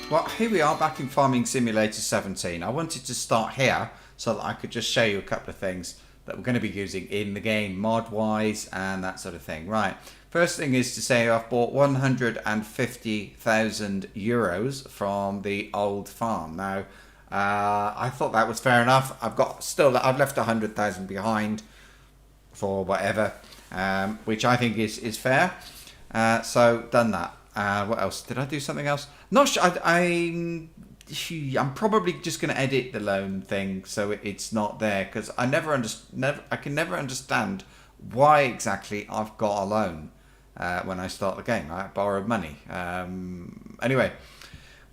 Well, here we are back in Farming Simulator 17. I wanted to start here so that I could just show you a couple of things that we're going to be using in the game, mod-wise and that sort of thing. Right, first thing is to say I've bought 150,000 euros from the old farm. Now, I thought that was fair enough. I've left 100,000 behind for whatever, which I think is fair. So done that. What else? Did I do something else? Not sure. I'm probably just going to edit the loan thing so it's not there, because I can never understand why exactly I've got a loan when I start the game. I borrowed money. Anyway,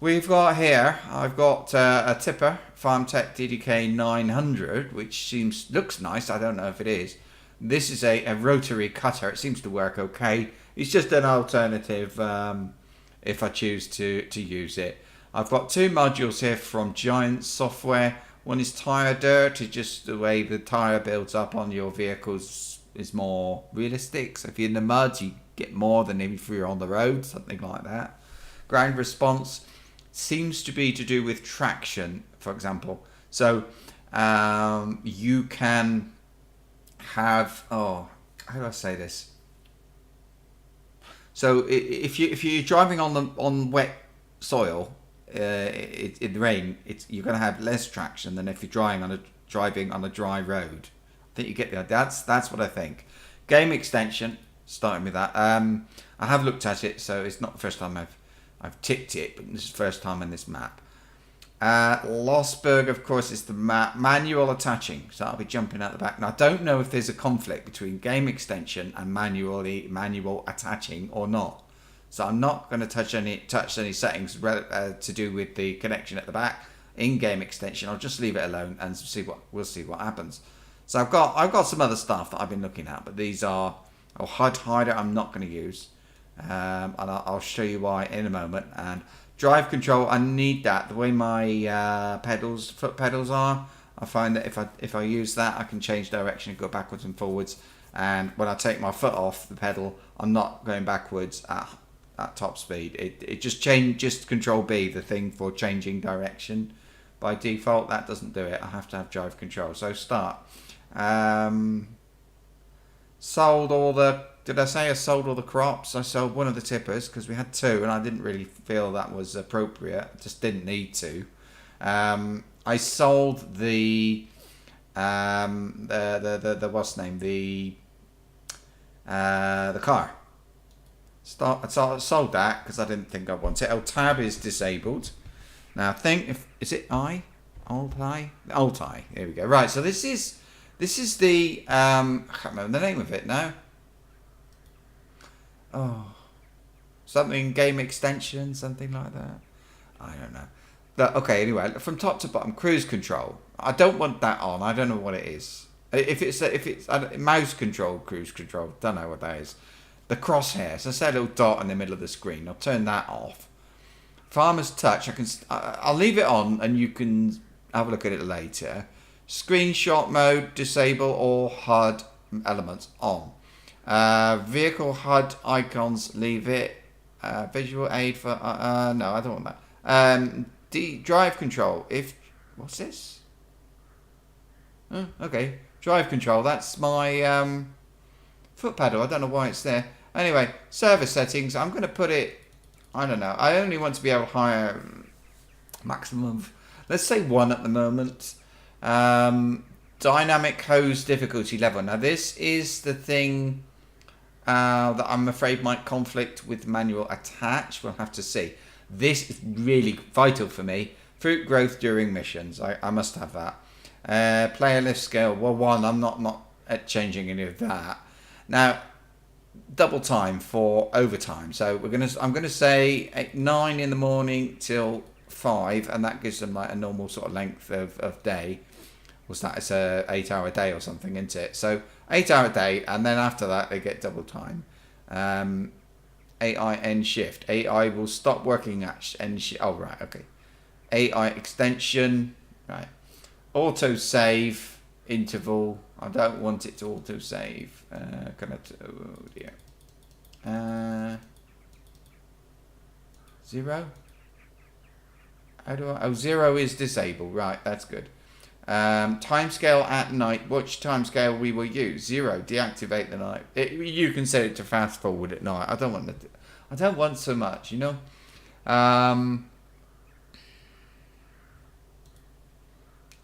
we've got here. I've got a tipper, FarmTech DDK 900, which looks nice. I don't know if it is. This is a rotary cutter. It seems to work okay. It's just an alternative if I choose to use it. I've got two modules here from Giant Software. One is tire dirt. It's just the way the tire builds up on your vehicles is more realistic. So if you're in the mud, you get more than if you're on the road, something like that. Ground response seems to be to do with traction, for example. So you can have, how do I say this? So if you're driving on wet soil in the rain, you're going to have less traction than if you're driving on a dry road. I think you get the idea. That's what I think. Game extension, starting with that. I have looked at it, so it's not the first time I've ticked it, but this is the first time in this map. Lossberg, of course, is the map. Manual attaching, so I'll be jumping out the back. Now, I don't know if there's a conflict between game extension and manual attaching or not. So I'm not going to touch any settings to do with the connection at the back in game extension. I'll just leave it alone and we'll see what happens. So I've got some other stuff that I've been looking at, but these are HUD hider. I'm not going to use, and I'll show you why in a moment. And drive control, I need that. The way my foot pedals are, I find that if I use that, I can change direction and go backwards and forwards. And when I take my foot off the pedal, I'm not going backwards at top speed. It just Control B, the thing for changing direction. By default, that doesn't do it. I have to have drive control. So start. Sold all the. Did I say I sold all the crops? I sold one of the tippers because we had two, and I didn't really feel that was appropriate. I just didn't need to. I sold the what's the name? The car. I sold that because I didn't think I wanted it. Oh, tab is disabled. Now I think is it Alt I? There we go. Right. So this is the I can't remember the name of it now. Oh, something game extension, something like that. I don't know. Okay, anyway, from top to bottom, cruise control. I don't want that on. I don't know what it is. If it's mouse control, cruise control, don't know what that is. The crosshairs. I said a little dot in the middle of the screen. I'll turn that off. Farmer's touch. I'll leave it on, and you can have a look at it later. Screenshot mode, disable all HUD elements on. Vehicle HUD icons, leave it. Visual aid for no, I don't want that. Drive control. What's this? Oh, okay, drive control. That's my foot pedal. I don't know why it's there. Anyway, service settings. I'm going to put it. I don't know. I only want to be able to hire maximum of, let's say 1 at the moment. Dynamic hose difficulty level. Now this is the thing that I'm afraid might conflict with manual attach. We'll have to see. This is really vital for me. Fruit growth during missions. I must have that. Player lift scale. Well, 1. I'm not changing any of that. Now, double time for overtime. So I'm gonna say 9 in the morning till 5, and that gives them like a normal sort of length of day. What's that? It's a 8-hour day or something, isn't it? So 8-hour day, and then after that they get double time. AI end shift. AI will stop working at end shift. Oh right, okay. AI extension. Right. Auto save interval. I don't want it to auto save. Oh dear. 0. How do I? Oh, 0 is disabled. Right, that's good. Timescale at night. Which timescale we will use? 0. Deactivate the night. You can set it to fast forward at night. I don't want to. I don't want so much, you know.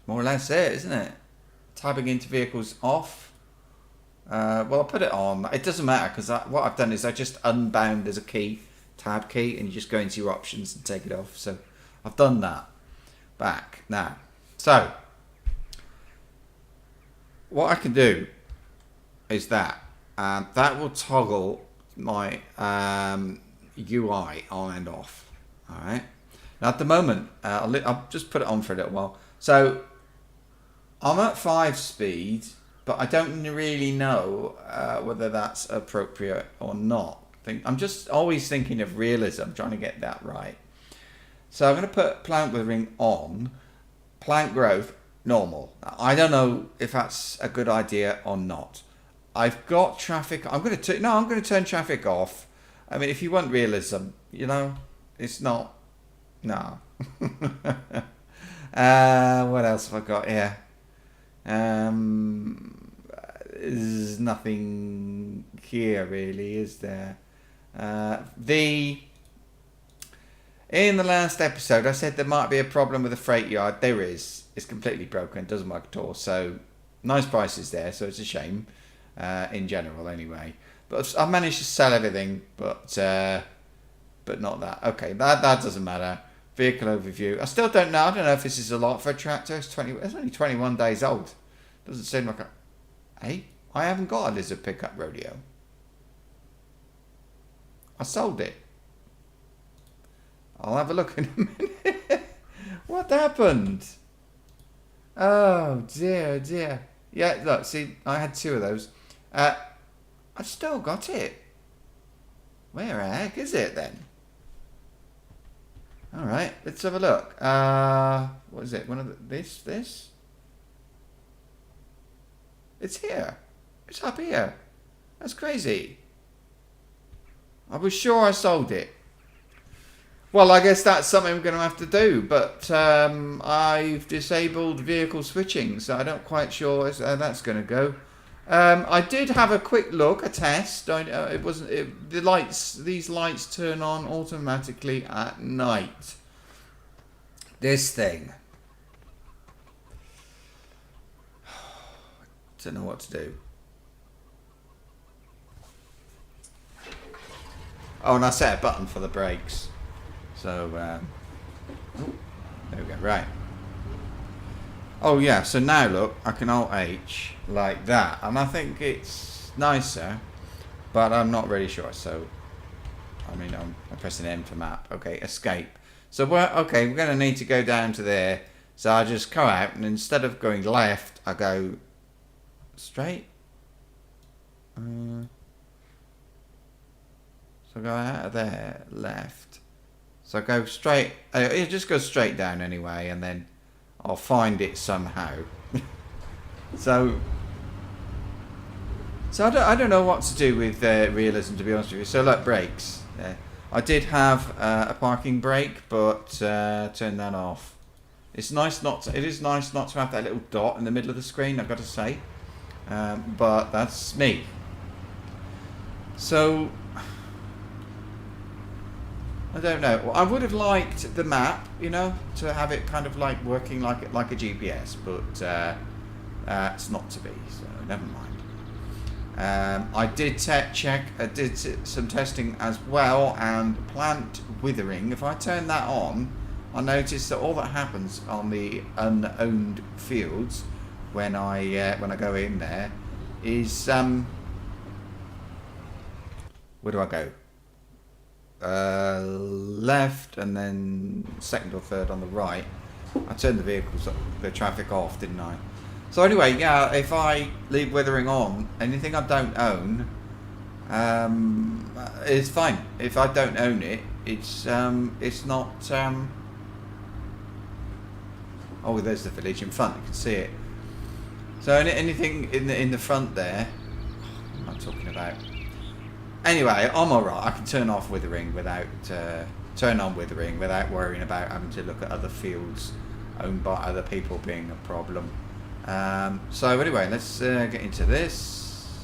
More or less it, isn't it? Tabbing into vehicles off. Well, I'll put it on. It doesn't matter because what I've done is I just unbound. There's a key, tab key, and you just go into your options and take it off. So I've done that. Back now. So what I can do is that that will toggle my UI on and off. All right. Now at the moment, I'll just put it on for a little while. So I'm at 5 speed, but I don't really know whether that's appropriate or not. I'm just always thinking of realism, trying to get that right. So I'm going to put plant withering on, plant growth normal. I don't know if that's a good idea or not. I've got traffic. I'm going to turn traffic off. I mean, if you want realism, you know, it's not. No. What else have I got here? There's nothing here really, is there? In the last episode, I said there might be a problem with the freight yard. There is. It's completely broken. It doesn't work at all. So nice prices there. So it's a shame, in general, anyway. But I've managed to sell everything, but not that. Okay, that doesn't matter. Vehicle overview. I still don't know. I don't know if this is a lot for a tractor. It's only 21 days old. Doesn't seem like a. Hey, I haven't got a lizard pickup rodeo. I sold it. I'll have a look in a minute. What happened? Oh dear, dear. Yeah, look, see, I had 2 of those. I've still got it. Where the heck is it then? All right, let's have a look. What is it? One of this? It's here. It's up here. That's crazy. I was sure I sold it. Well, I guess that's something we're going to have to do. But I've disabled vehicle switching, so I'm not quite sure how that's going to go. I did have a quick look, a test. It wasn't the lights. These lights turn on automatically at night. This thing. Don't know what to do. Oh, and I set a button for the brakes. So, there we go. Right. Oh yeah, so now look, I can Alt-H like that, and I think it's nicer, but I'm not really sure. So, I mean, I'm pressing M for map. Okay, escape. So we're going to need to go down to there. So I just come out, and instead of going left, I go straight. So I go out of there, left. So I go straight. It just goes straight down anyway, and then I'll find it somehow. so I don't know what to do with realism, to be honest with you. So look, brakes. I did have a parking brake, but turned that off. It's nice not to. It is nice not to have that little dot in the middle of the screen, I've got to say. But that's me. So I don't know. Well, I would have liked the map, you know, to have it kind of like working like a GPS, but it's not to be. So never mind. I did check. I did some testing as well, and plant withering. If I turn that on, I notice that all that happens on the unowned fields when I go in there is where do I go? Left, and then second or third on the right. I turned the traffic off, didn't I? So anyway, yeah, if I leave withering on, anything I don't own, it's fine. If I don't own it, it's not. Oh, there's the village in front. You can see it. So anything in the front there, what am I talking about? Anyway, I'm alright. I can turn off withering without turn on withering without worrying about having to look at other fields owned by other people being a problem. So anyway, let's get into this.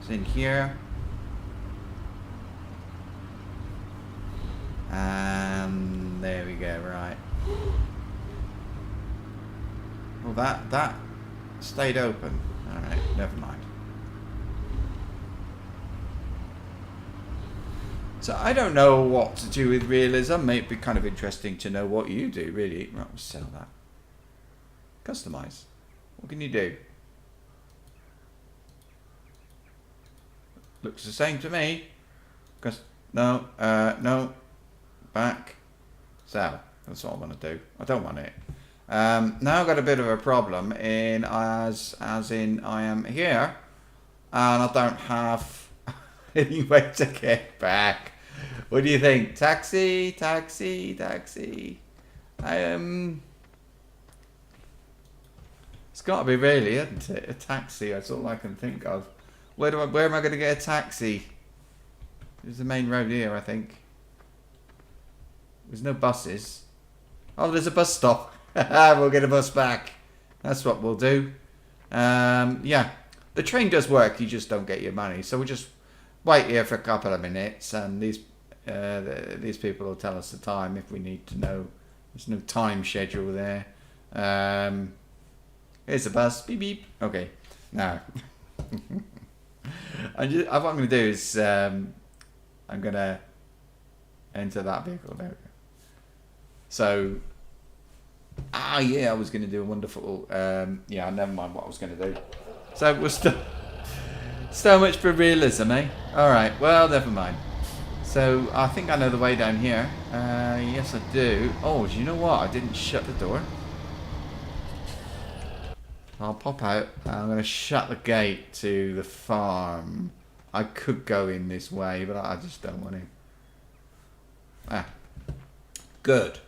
It's in here. And there we go, right. Well, that stayed open. Alright, never mind. So I don't know what to do with realism. It'd be kind of interesting to know what you do, really. Right, we'll sell that. Customize. What can you do? Looks the same to me. No, no. Back. Sell. That's what I want to do. I don't want it. Now I've got a bit of a problem in as in I am here and I don't have any way to get back. What do you think? Taxi, taxi, taxi. It's got to be really, isn't it? A taxi. That's all I can think of. Where am I going to get a taxi? There's the main road here, I think. There's no buses. Oh, there's a bus stop. We'll get a bus back. That's what we'll do. Yeah, the train does work. You just don't get your money. So we'll just wait here for a couple of minutes, and these people will tell us the time if we need to know. There's no time schedule there. Here's the bus. Beep beep. Okay. Now, what I'm going to do is I'm going to enter that vehicle. There we go. So. Yeah, I was going to do a wonderful, yeah, never mind what I was going to do. So we're still, so much for realism, eh? Alright, well, never mind. So, I think I know the way down here. Yes, I do. Oh, do you know what? I didn't shut the door. I'll pop out. I'm going to shut the gate to the farm. I could go in this way, but I just don't want to. Ah, good.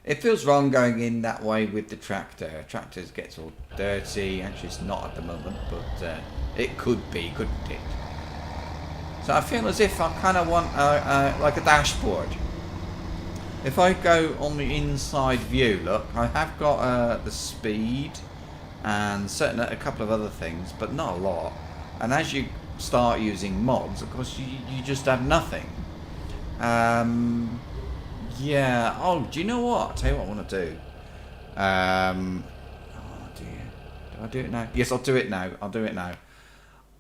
It feels wrong going in that way with the tractor. Tractor gets all dirty. Actually, it's not at the moment, but it could be, couldn't it? So I feel as if I kind of want like a dashboard. If I go on the inside view, look, I have got the speed and a couple of other things, but not a lot. And as you start using mods, of course, you just have nothing. Yeah. Oh, do you know what? I'll tell you what I want to do. Oh dear. Do I do it now? Yes, I'll do it now. I'll do it now.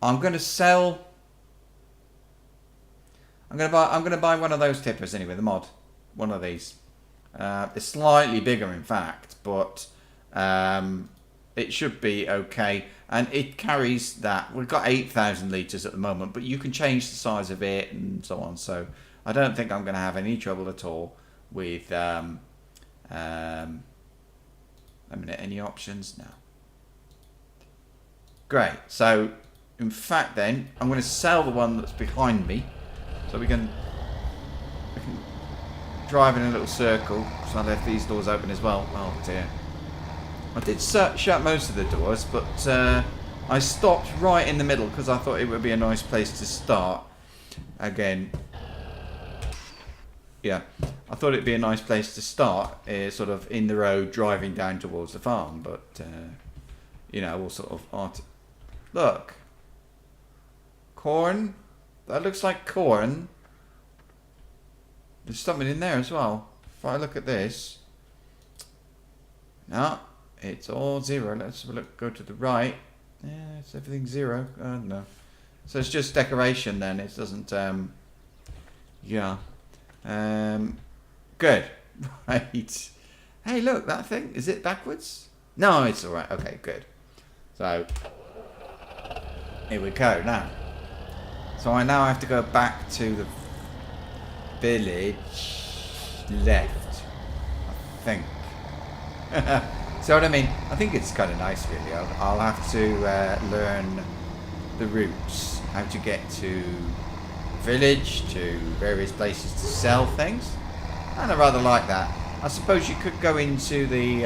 I'm going to sell. I'm going to buy one of those tippers anyway. The mod, one of these. It's slightly bigger, in fact, but it should be okay. And it carries that. We've got 8,000 litres at the moment, but you can change the size of it and so on. So I don't think I'm going to have any trouble at all with a minute, any options? No. Great. So in fact then I'm going to sell the one that's behind me so we can drive in a little circle. So I left these doors open as well. Oh dear. I did shut most of the doors, but I stopped right in the middle because I thought it would be a nice place to start. Again, yeah, I thought it'd be a nice place to start, sort of in the road driving down towards the farm, but you know, we'll sort of look, corn. That looks like corn. There's something in there as well. If I look at this, no, it's all zero. Let's have a look. Go to the right. Yeah, it's everything zero. No, so it's just decoration then. It doesn't. Yeah. Good. Right. Hey, look, that thing. Is it backwards? No, it's all right. Okay, good. So here we go now. So I now have to go back to the village left, I think. So what I mean, I think it's kind of nice, really. I'll have to learn the routes, how to get to village, to various places to sell things, and I rather like that. I suppose you could go into the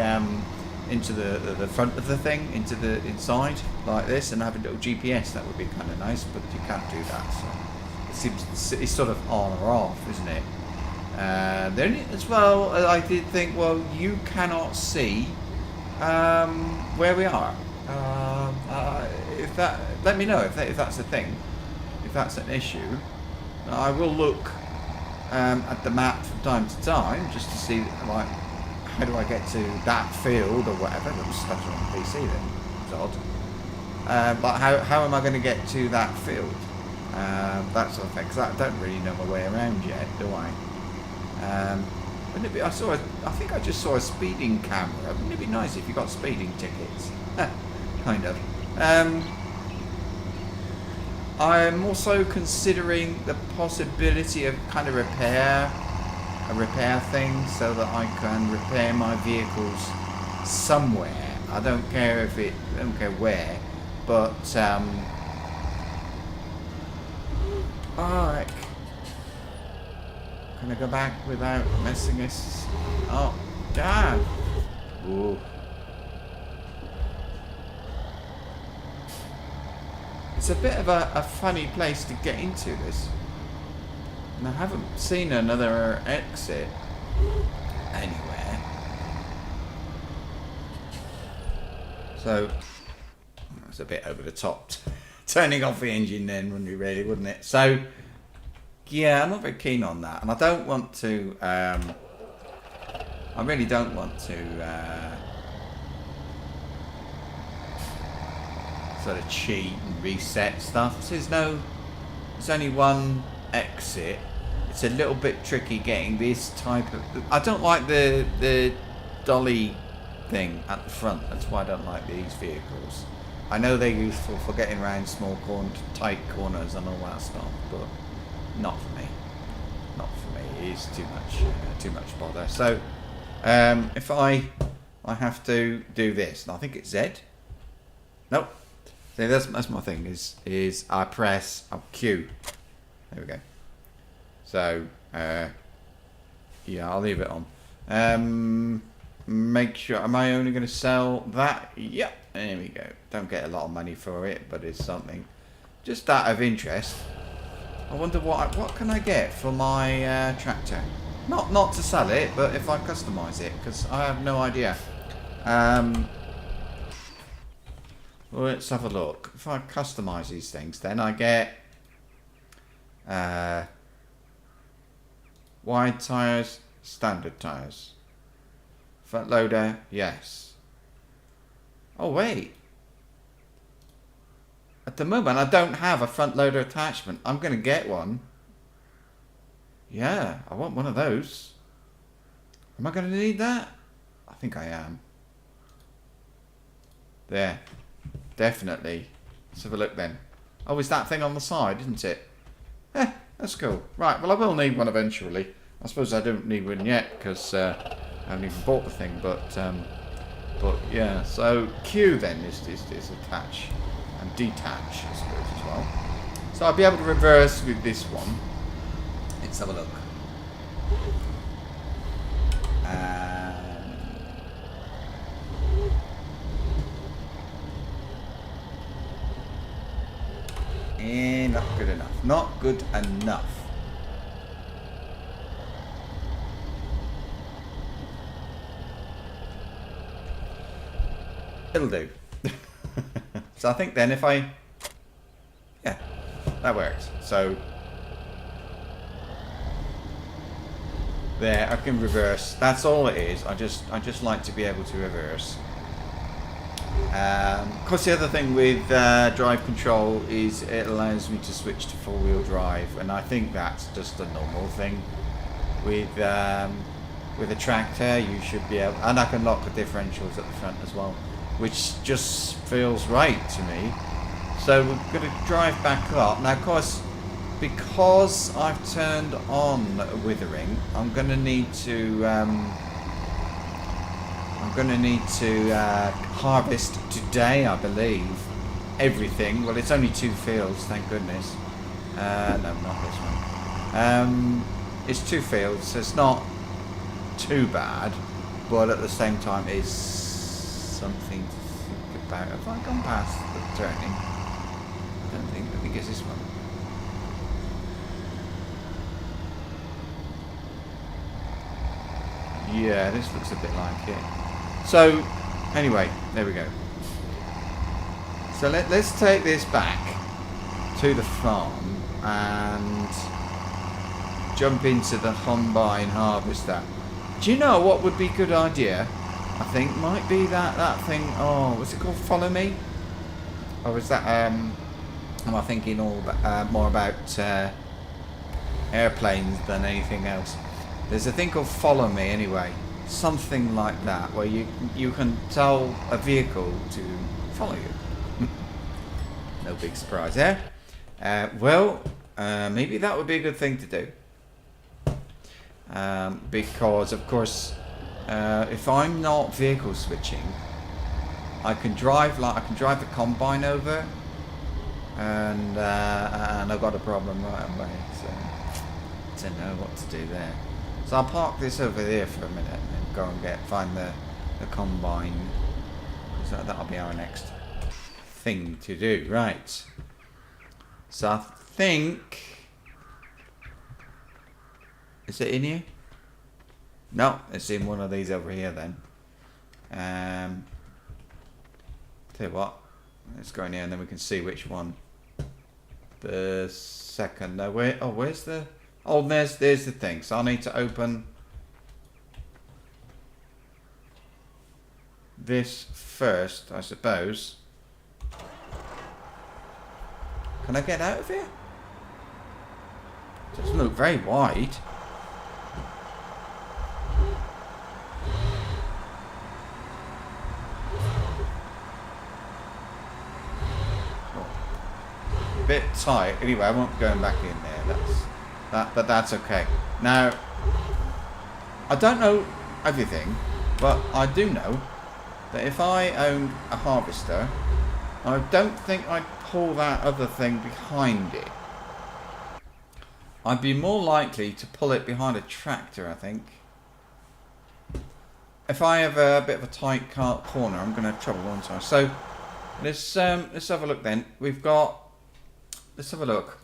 front of the thing, into the inside like this, and have a little GPS. That would be kind of nice, but you can't do that. So it seems it's sort of on or off, isn't it? Then as well, I did think, well, you cannot see where we are. If that, let me know if that's a thing, if that's an issue. I will look at the map from time to time just to see, like, how do I get to that field or whatever. That was stuck on the PC then. It's odd. But how am I going to get to that field? That sort of thing. Because I don't really know my way around yet, do I? Wouldn't it be? I think I just saw a speeding camera. Wouldn't it be nice if you got speeding tickets? Kind of. I'm also considering the possibility of kind of a repair thing, so that I can repair my vehicles somewhere. I don't care where, but alright. Can I go back without messing this? Oh, damn! Ooh. It's a bit of a funny place to get into this. And I haven't seen another exit anywhere. So, that's a bit over the top. Turning off the engine then, wouldn't it? So, yeah, I'm not very keen on that. And I don't want to, I really don't want to sort of cheat and reset stuff. There's only one exit. It's a little bit tricky getting this type of... I don't like the dolly thing at the front. That's why I don't like these vehicles. I know they're useful for getting around small tight corners and all that stuff, but not for me. Not for me. It's too much bother. So if I have to do this, and I think it's Z. Nope. See, that's my thing. Is I press Q. There we go. So yeah, I'll leave it on. Make sure. Am I only going to sell that? Yep. There we go. Don't get a lot of money for it, but it's something. Just out of interest, I wonder what can I get for my tractor? Not to sell it, but if I customise it, because I have no idea. Well, let's have a look. If I customise these things, then I get wide tyres, standard tyres. Front loader, yes. Oh wait. At the moment I don't have a front loader attachment. I'm going to get one. Yeah, I want one of those. Am I going to need that? I think I am. There. Definitely. Let's have a look then. Oh, is that thing on the side, isn't it? That's cool. Right, well I will need one eventually. I suppose I don't need one yet because I haven't even bought the thing, but yeah. So Q then is attach and detach, I suppose, as well. So I'll be able to reverse with this one. Let's have a look. Not good enough. Not good enough. It'll do. So I think then if I... Yeah, that works. So... There, I can reverse. That's all it is. I just like to be able to reverse. Of course, the other thing with drive control is it allows me to switch to four-wheel drive, and I think that's just a normal thing. With a tractor, you should be able, and I can lock the differentials at the front as well, which just feels right to me. So we're going to drive back up now. Of course, because I've turned on withering, I'm going to need to harvest today, I believe, everything. Well, it's only 2 fields, thank goodness. No, not this one. It's 2 fields, so it's not too bad, but at the same time, it's something to think about. Have I gone past the turning? I think it's this one. Yeah, this looks a bit like it. So, anyway, there we go. So let's take this back to the farm and jump into the combine harvester. Do you know what would be a good idea? I think might be that thing. Oh, what's it called? Follow Me? Or is that? Am I thinking all more about airplanes than anything else? There's a thing called Follow Me anyway. Something like that, where you can tell a vehicle to follow you. No big surprise there. Well, maybe that would be a good thing to do. Because of course, if I'm not vehicle switching, I can drive the combine over, and I've got a problem right away. So I don't know what to do there. So I'll park this over there for a minute and then go and find the combine. So that'll be our next thing to do. Right. So I think... Is it in here? No, it's in one of these over here then. Tell you what, let's go in here and then we can see which one. The second. No, where's the... Oh, there's the thing. So I need to open this first, I suppose. Can I get out of here? It doesn't look very wide. A bit tight. Anyway, I won't be going back in there. But that's okay. Now, I don't know everything, but I do know that if I owned a harvester, I don't think I'd pull that other thing behind it. I'd be more likely to pull it behind a tractor, I think. If I have a bit of a tight corner, I'm going to have trouble, won't I? So, let's have a look then. We've got... Let's have a look.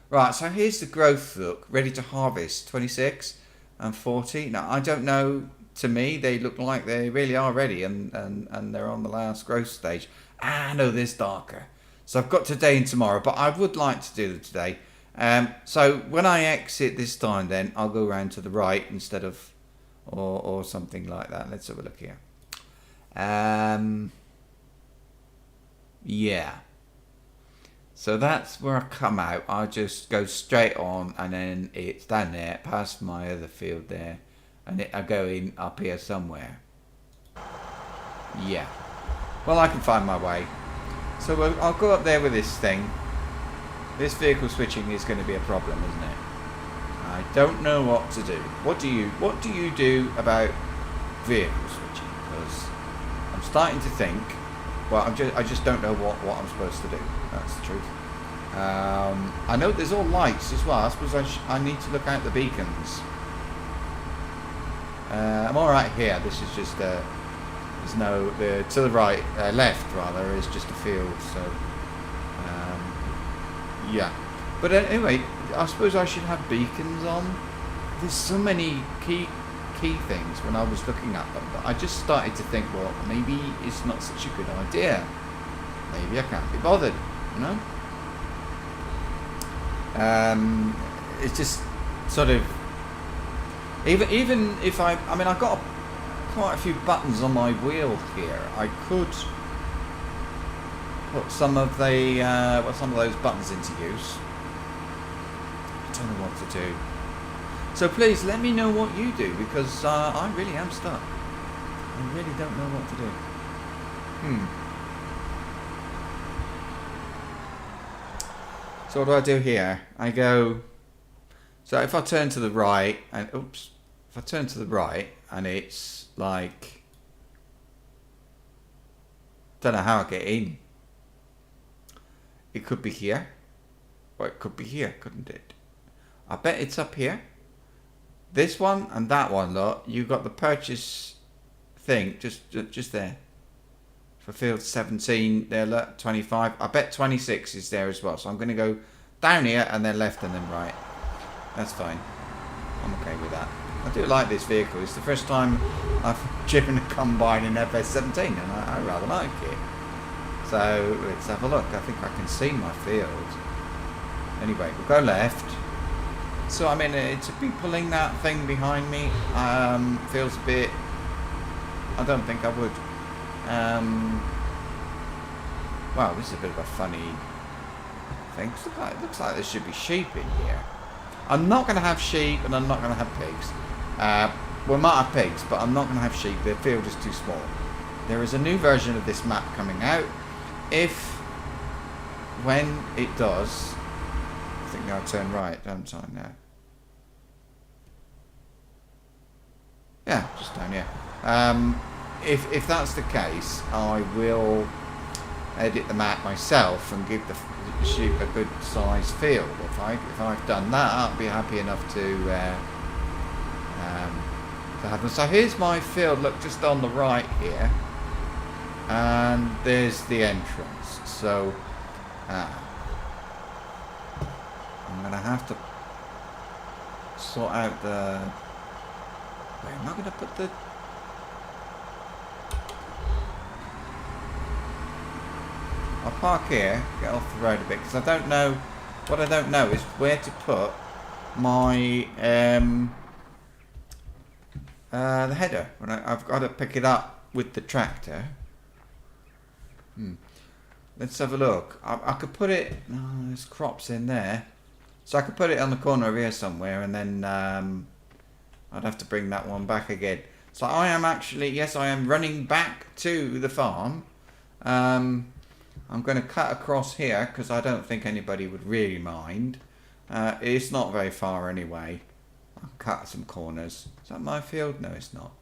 Right, so here's the growth look. Ready to harvest, 26 and 40. Now, I don't know. To me, they look like they really are ready and they're on the last growth stage. Ah, no, there's darker. So I've got today and tomorrow, but I would like to do it today. So when I exit this time, then I'll go around to the right instead of, or something like that. Let's have a look here. Yeah. So that's where I come out. I just go straight on, and then it's down there, past my other field there, and I go in up here somewhere. Yeah. Well, I can find my way. So I'll go up there with this thing. This vehicle switching is going to be a problem, isn't it? I don't know what to do. What do you do about vehicle switching? Because I'm starting to think. Well, I just don't know what I'm supposed to do. That's the truth. I know there's all lights as well. I suppose I need to look out the beacons. I'm all right here. This is just there's no to the right, left rather, is just a field. So yeah. But anyway, I suppose I should have beacons on. There's so many key things when I was looking at them, but I just started to think, well, maybe it's not such a good idea. Maybe I can't be bothered, you know. It's just sort of even if I mean I've got quite a few buttons on my wheel here. I could put some of those buttons into use. I don't know what to do. So please let me know what you do, because I really am stuck. I really don't know what to do. So what do I do here? I go... So if I turn to the right, and... Oops. If I turn to the right, and it's like... Don't know how I get in. It could be here. Or it could be here, couldn't it? I bet it's up here. This one and that one, look, you got the purchase thing just there. For field 17, there, look, 25. I bet 26 is there as well. So I'm going to go down here and then left and then right. That's fine. I'm okay with that. I do like this vehicle. It's the first time I've driven a Combine in FS17, and I rather like it. So let's have a look. I think I can see my field. Anyway, we'll go left. So I mean, to be pulling that thing behind me feels a bit. I don't think I would. Well, this is a bit of a funny thing. It looks like there should be sheep in here. I'm not going to have sheep, and I'm not going to have pigs. We might have pigs, but I'm not going to have sheep. The field is too small. There is a new version of this map coming out. When it does, I think I'll turn right, don't I now? Yeah, just down here. If that's the case, I will edit the map myself and give the sheep a good size field. If I've done that, I'll be happy enough to have them. So here's my field. Look, just on the right here, and there's the entrance. So I'm gonna have to sort out the. Wait, am I gonna put the? I'll park here, get off the road a bit, because I don't know. What I don't know is where to put my the header. When I've got to pick it up with the tractor. Let's have a look. I could put it. Oh, there's crops in there, so I could put it on the corner of here somewhere, and then I'd have to bring that one back again. So I am actually, yes, I am running back to the farm. I'm going to cut across here because I don't think anybody would really mind. It's not very far anyway. I'll cut some corners. Is that my field? No, it's not.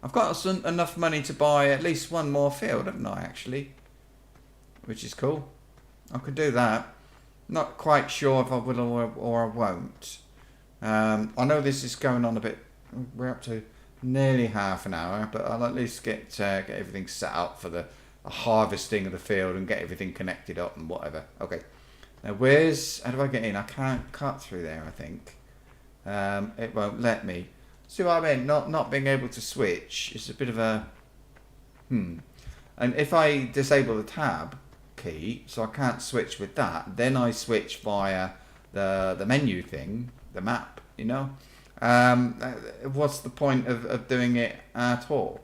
I've got enough money to buy at least one more field, haven't I, actually? Which is cool. I could do that. Not quite sure if I will or I won't. I know this is going on a bit. We're up to nearly half an hour, but I'll at least get everything set up for the harvesting of the field and get everything connected up and whatever. Okay. Now how do I get in? I can't cut through there, I think. It won't let me. See what I mean? Not being able to switch is a bit of a And if I disable the tab key, so I can't switch with that, then I switch via the menu thing, the map, you know? What's the point of doing it at all?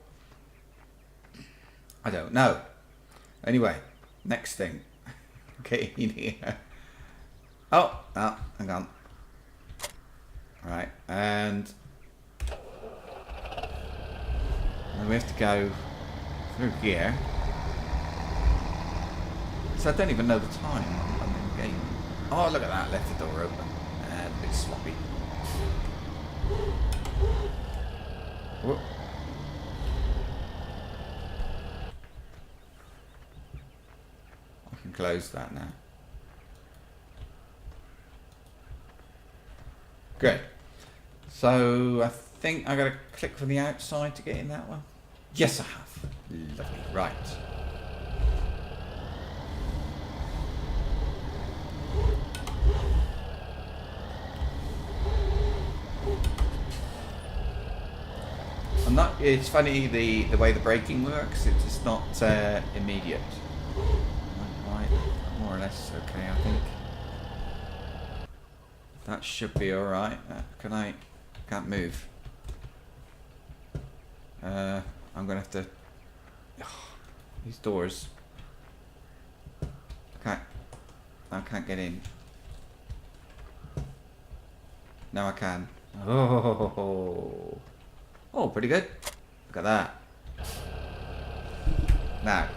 I don't know. Anyway, next thing. Okay, in here. Oh, hang on. Right, and then we have to go through here. So I don't even know the time on the game. Oh, look at that, left the door open. A bit sloppy. Whoop. I can close that now. Good. So I think I got to click from the outside to get in that one. Yes, I have. Lovely. Right. It's funny the way the braking works. It's just not immediate. Right, more or less okay, I think. That should be all right. Can't move. I'm gonna have to. These doors. I can't get in. Now I can. Oh, pretty good. Look at that. Now.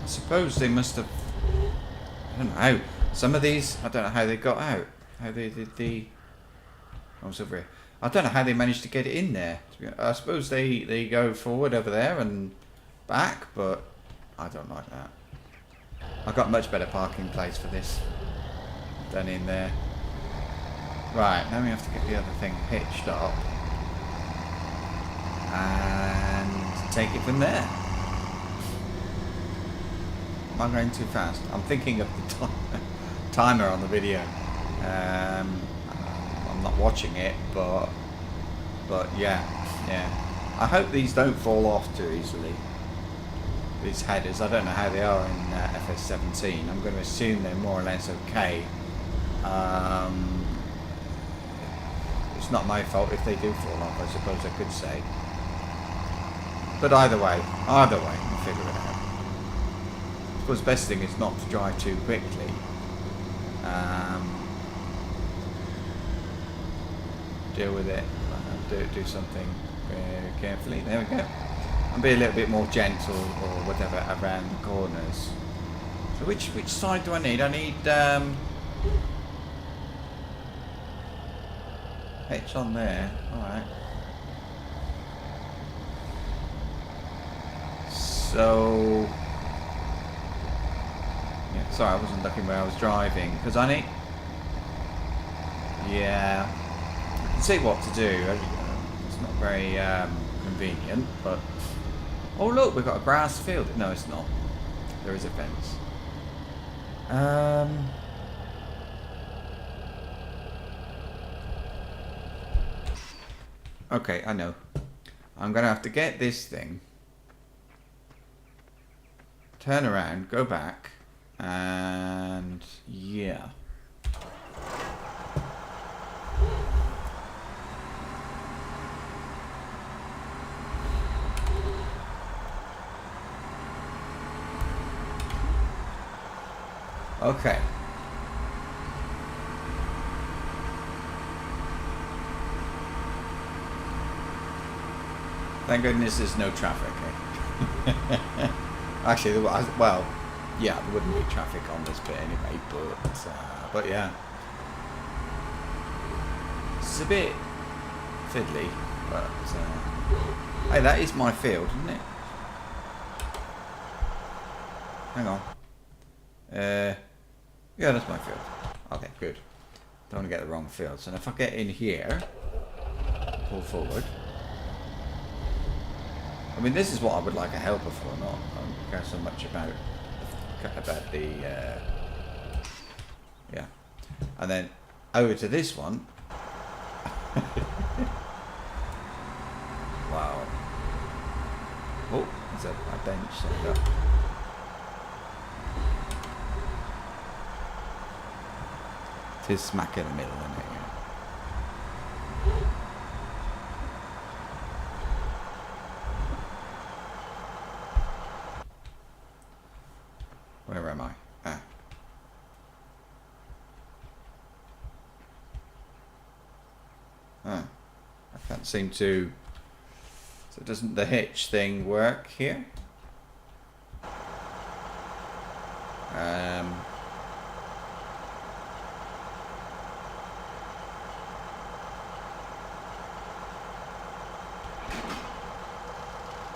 I suppose they must have. I don't know how. Some of these, I don't know how they got out. How they did the. Oh, it's over here. I don't know how they managed to get it in there. I suppose they go forward over there and back, but I don't like that. I've got a much better parking place for this than in there. Right, now we have to get the other thing hitched up. And take it from there. Am I going too fast? I'm thinking of the timer on the video. I'm not watching it, but yeah. I hope these don't fall off too easily. These headers, I don't know how they are in FS17. I'm going to assume they're more or less okay. It's not my fault if they do fall off, I suppose I could say. But either way, we'll figure it out. I suppose the best thing is not to drive too quickly. Deal with it, do something very carefully. There we go. And be a little bit more gentle or whatever around the corners. So which side do I need? I need H on there. Alright. So yeah, sorry, I wasn't looking where I was driving because I need. Yeah, I can see what to do. It's not very convenient, but oh look, we've got a grass field. No, it's not. There is a fence. Okay, I know. I'm gonna have to get this thing, turn around, go back, and yeah. Okay. Thank goodness there's no traffic. Eh? Actually, well, yeah, there wouldn't be traffic on this bit anyway, but yeah. It's a bit fiddly, but hey, that is my field, isn't it? Hang on. Yeah, that's my field. Okay, good. Don't want to get the wrong field. So if I get in here, pull forward. I mean, this is what I would like a helper for, not I don't care so much about the yeah. And then over to this one. Wow. Oh, there's a bench set up. It is smack in the middle, isn't it? Where am I? Ah. Ah. I can't seem to. So doesn't the hitch thing work here?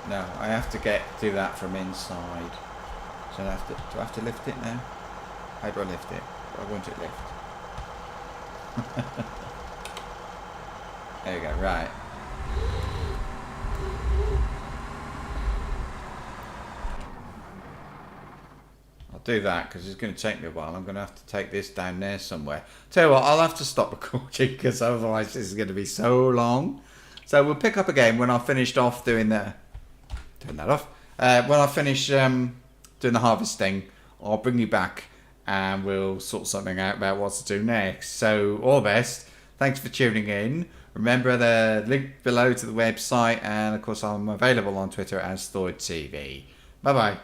No, I have to do that from inside. So do I have to lift it now? How do I lift it? Why won't it lift? There you go, right. I'll do that because it's going to take me a while. I'm going to have to take this down there somewhere. Tell you what, I'll have to stop recording because otherwise this is going to be so long. So we'll pick up again when I've finished off doing the... Turn that off. When I finish doing the harvesting, I'll bring you back and we'll sort something out about what to do next. So all the best. Thanks for tuning in. Remember the link below to the website, and of course I'm available on Twitter as ThoidTV. Bye bye.